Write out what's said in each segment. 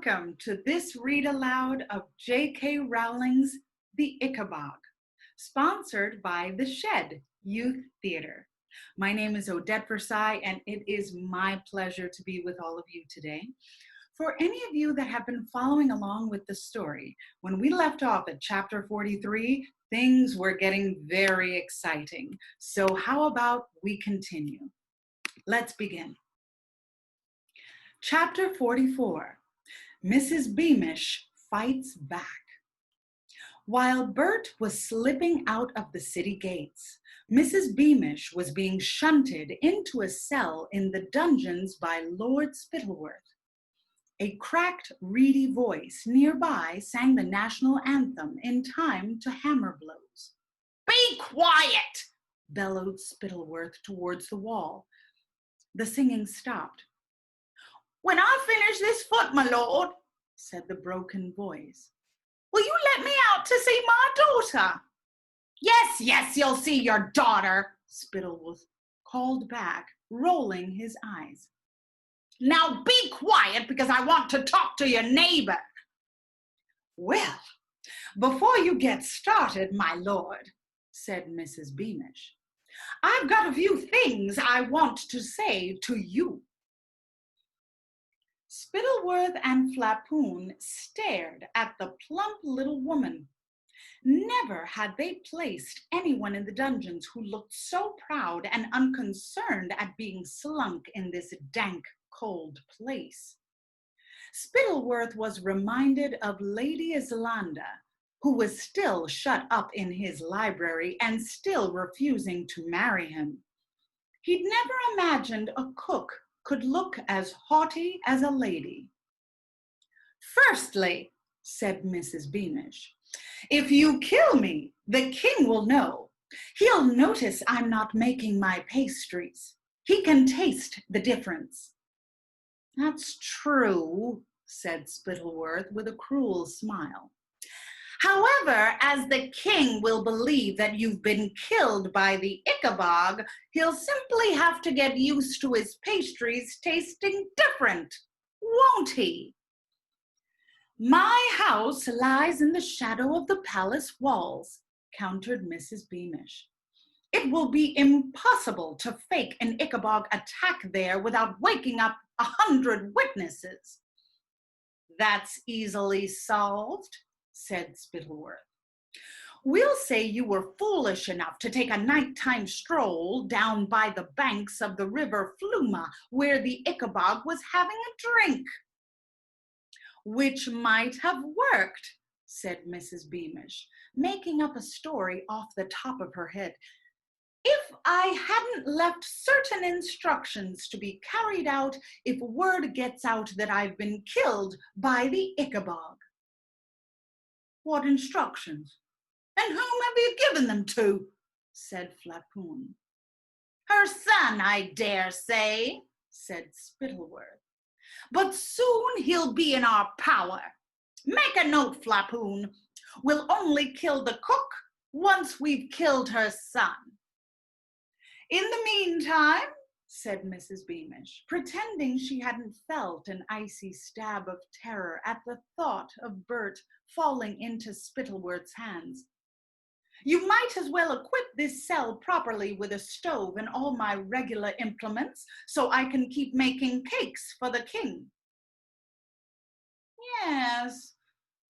Welcome to this read aloud of JK Rowling's The Ickabog, sponsored by The Shed Youth Theater. My name is Odette Versailles, and it is my pleasure to be with all of you today. For any of you that have been following along with the story, when we left off at chapter 43, things were getting very exciting. So how about we continue? Let's begin. Chapter 44, Mrs. Beamish Fights Back. While Burt was slipping out of the city gates, Mrs. Beamish was being shunted into a cell in the dungeons by Lord Spittleworth. A cracked, reedy voice nearby sang the national anthem in time to hammer blows. "Be quiet!" bellowed Spittleworth towards the wall. The singing stopped. "When I finish this foot, my lord," said the broken voice, "will you let me out to see my daughter?" Yes, you'll see your daughter," Spittleworth called back, rolling his eyes. "Now be quiet, because I want to talk to your neighbor." "Well, before you get started, my lord," said Mrs. Beamish, "I've got a few things I want to say to you." Spittleworth and Flapoon stared at the plump little woman. Never had they placed anyone in the dungeons who looked so proud and unconcerned at being slunk in this dank, cold place. Spittleworth was reminded of Lady Islanda, who was still shut up in his library and still refusing to marry him. He'd never imagined a cook could look as haughty as a lady. "Firstly," said Mrs. Beamish, "if you kill me, the king will know. He'll notice I'm not making my pastries. He can taste the difference." "That's true," said Spittleworth with a cruel smile. "However, as the king will believe that you've been killed by the Ickabog, he'll simply have to get used to his pastries tasting different, won't he?" "My house lies in the shadow of the palace walls," countered Mrs. Beamish. "It will be impossible to fake an Ickabog attack there without waking up 100 witnesses." "That's easily solved," said Spittleworth. "We'll say you were foolish enough to take a nighttime stroll down by the banks of the river Fluma, where the Ickabog was having a drink." "Which might have worked," said Mrs. Beamish, making up a story off the top of her head, "if I hadn't left certain instructions to be carried out if word gets out that I've been killed by the Ickabog." "What instructions? And whom have you given them to?" said Flapoon. "Her son, I dare say," said Spittleworth. "But soon he'll be in our power. Make a note, Flapoon. We'll only kill the cook once we've killed her son." "In the meantime," said Mrs. Beamish, pretending she hadn't felt an icy stab of terror at the thought of Burt falling into Spittleworth's hands, "you might as well equip this cell properly with a stove and all my regular implements so I can keep making cakes for the king." "Yes,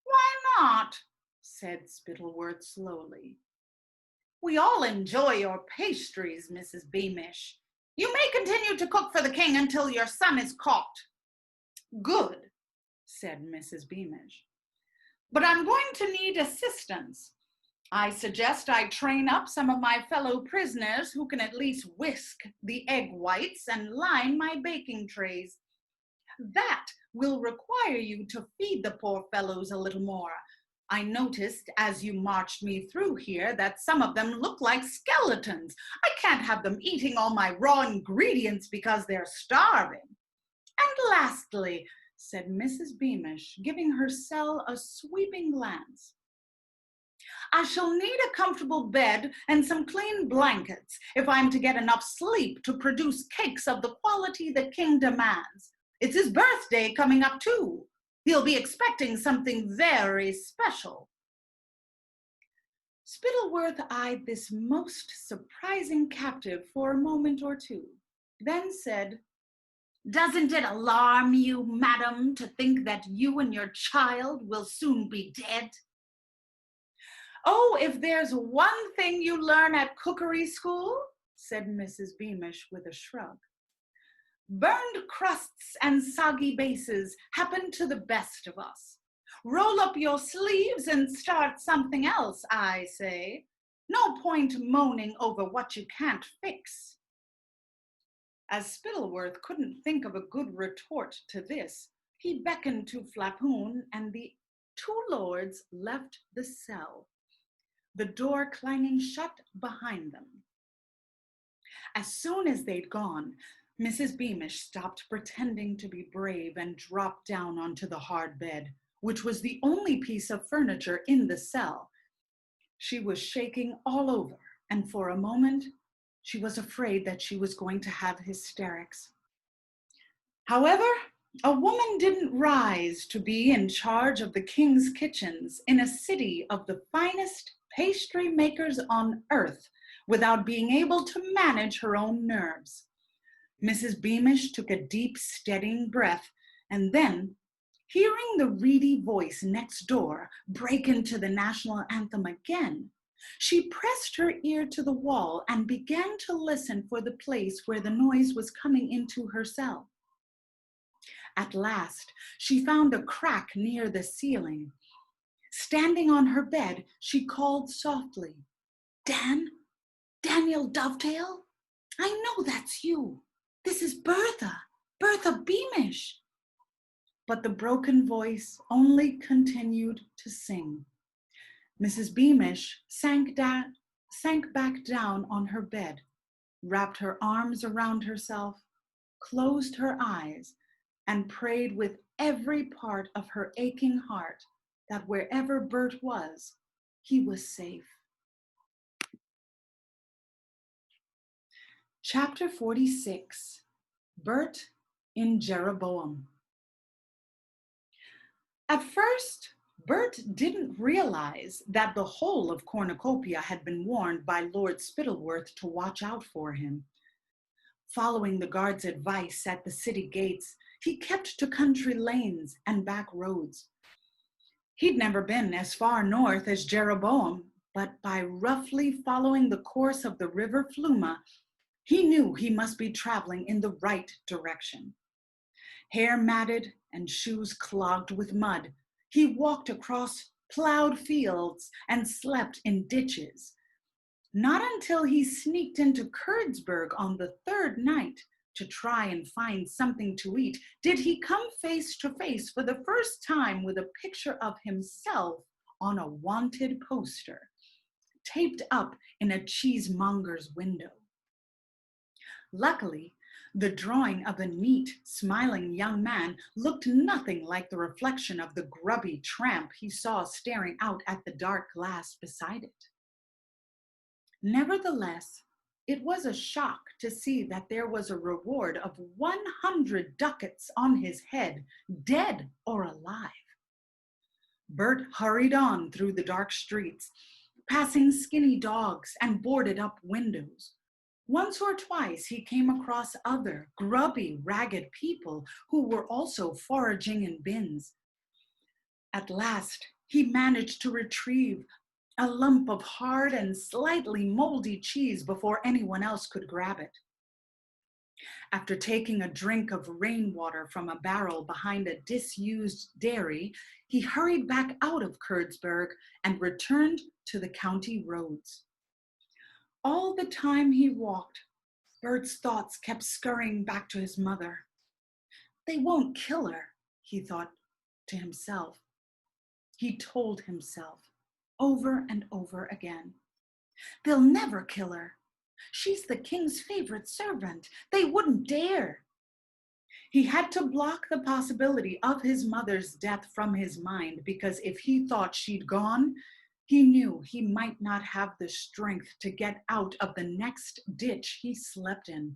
why not?" said Spittleworth slowly. "We all enjoy your pastries, Mrs. Beamish. You may continue to cook for the king until your son is caught." "Good," said Mrs. Beamish. "But I'm going to need assistance. I suggest I train up some of my fellow prisoners who can at least whisk the egg whites and line my baking trays. That will require you to feed the poor fellows a little more. I noticed as you marched me through here that some of them look like skeletons. I can't have them eating all my raw ingredients because they're starving. And lastly," said Mrs. Beamish, giving her cell a sweeping glance, "I shall need a comfortable bed and some clean blankets if I'm to get enough sleep to produce cakes of the quality the king demands. It's his birthday coming up too. He'll be expecting something very special. Spittleworth eyed this most surprising captive for a moment or two, then said, "Doesn't it alarm you, madam, to think that you and your child will soon be dead?" "Oh, if there's one thing you learn at cookery school," said Mrs. Beamish with a shrug, "burned crusts and soggy bases happen to the best of us. Roll up your sleeves and start something else, I say. No point moaning over what you can't fix." As Spittleworth couldn't think of a good retort to this, he beckoned to Flapoon, and the two lords left the cell, the door clanging shut behind them. As soon as they'd gone, Mrs. Beamish stopped pretending to be brave and dropped down onto the hard bed, which was the only piece of furniture in the cell. She was shaking all over, and for a moment, she was afraid that she was going to have hysterics. However, a woman didn't rise to be in charge of the king's kitchens in a city of the finest pastry makers on earth without being able to manage her own nerves. Mrs. Beamish took a deep, steadying breath, and then, hearing the reedy voice next door break into the national anthem again, she pressed her ear to the wall and began to listen for the place where the noise was coming into her cell. At last, she found a crack near the ceiling. Standing on her bed, she called softly, Daniel Dovetail? I know that's you. This is Bertha Beamish." But the broken voice only continued to sing. Mrs. Beamish sank back down on her bed, wrapped her arms around herself, closed her eyes, and prayed with every part of her aching heart that wherever Burt was, he was safe. Chapter 46, Burt in Jeroboam. At first, Burt didn't realize that the whole of Cornucopia had been warned by Lord Spittleworth to watch out for him. Following the guard's advice at the city gates, he kept to country lanes and back roads. He'd never been as far north as Jeroboam, but by roughly following the course of the river Fluma, he knew he must be traveling in the right direction. Hair matted and shoes clogged with mud, he walked across plowed fields and slept in ditches. Not until he sneaked into Kurdsburg on the third night to try and find something to eat did he come face to face for the first time with a picture of himself on a wanted poster, taped up in a cheesemonger's window. Luckily, the drawing of a neat, smiling young man looked nothing like the reflection of the grubby tramp he saw staring out at the dark glass beside it. Nevertheless, it was a shock to see that there was a reward of 100 ducats on his head, dead or alive. Burt hurried on through the dark streets, passing skinny dogs and boarded up windows. Once or twice he came across other grubby, ragged people who were also foraging in bins. At last, he managed to retrieve a lump of hard and slightly moldy cheese before anyone else could grab it. After taking a drink of rainwater from a barrel behind a disused dairy, he hurried back out of Kurdsburg and returned to the county roads. All the time he walked, Bert's thoughts kept scurrying back to his mother. They won't kill her, he thought to himself. He told himself over and over again. They'll never kill her. She's the king's favorite servant. They wouldn't dare. He had to block the possibility of his mother's death from his mind because if he thought she'd gone, he knew he might not have the strength to get out of the next ditch he slept in.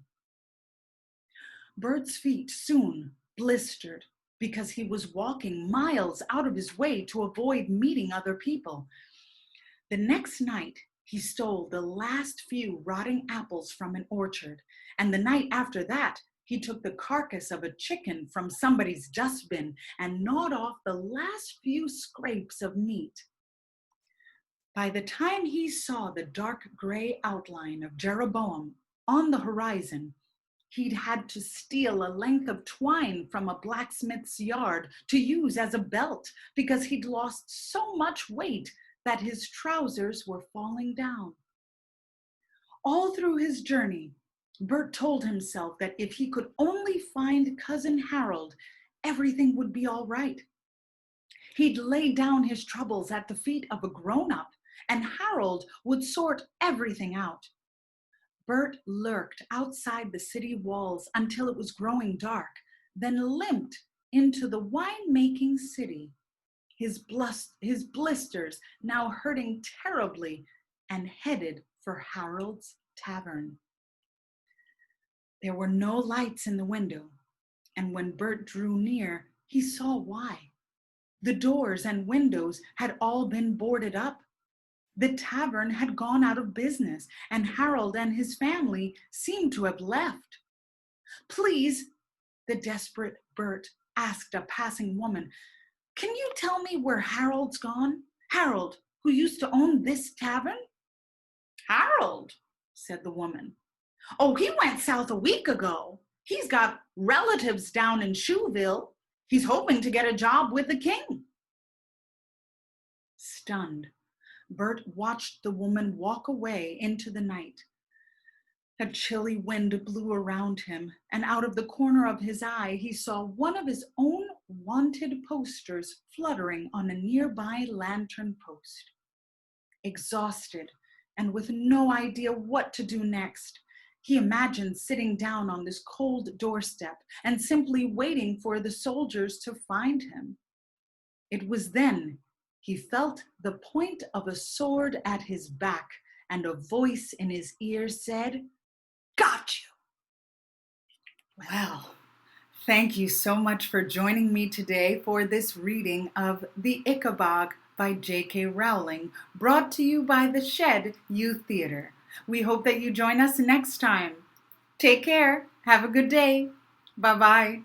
Bert's feet soon blistered because he was walking miles out of his way to avoid meeting other people. The next night, he stole the last few rotting apples from an orchard, and the night after that, he took the carcass of a chicken from somebody's dustbin and gnawed off the last few scraps of meat. By the time he saw the dark gray outline of Jeroboam on the horizon, he'd had to steal a length of twine from a blacksmith's yard to use as a belt because he'd lost so much weight that his trousers were falling down. All through his journey, Burt told himself that if he could only find Cousin Harold, everything would be all right. He'd lay down his troubles at the feet of a grown-up, and Harold would sort everything out. Burt lurked outside the city walls until it was growing dark, then limped into the wine-making city, his blisters now hurting terribly, and headed for Harold's tavern. There were no lights in the window, and when Burt drew near, he saw why. The doors and windows had all been boarded up. The tavern had gone out of business, and Harold and his family seemed to have left. "Please," the desperate Burt asked a passing woman, "can you tell me where Harold's gone? Harold, who used to own this tavern?" "Harold," said the woman. "Oh, he went south a week ago. He's got relatives down in Shoeville. He's hoping to get a job with the king." Stunned, Burt watched the woman walk away into the night. A chilly wind blew around him, and out of the corner of his eye, he saw one of his own wanted posters fluttering on a nearby lantern post. Exhausted and with no idea what to do next, he imagined sitting down on this cold doorstep and simply waiting for the soldiers to find him. It was then he felt the point of a sword at his back, and a voice in his ear said, "Got you." Well, thank you so much for joining me today for this reading of The Ickabog by JK Rowling, brought to you by the Shed Youth Theater. We hope that you join us next time. Take care. Have a good day. Bye-bye.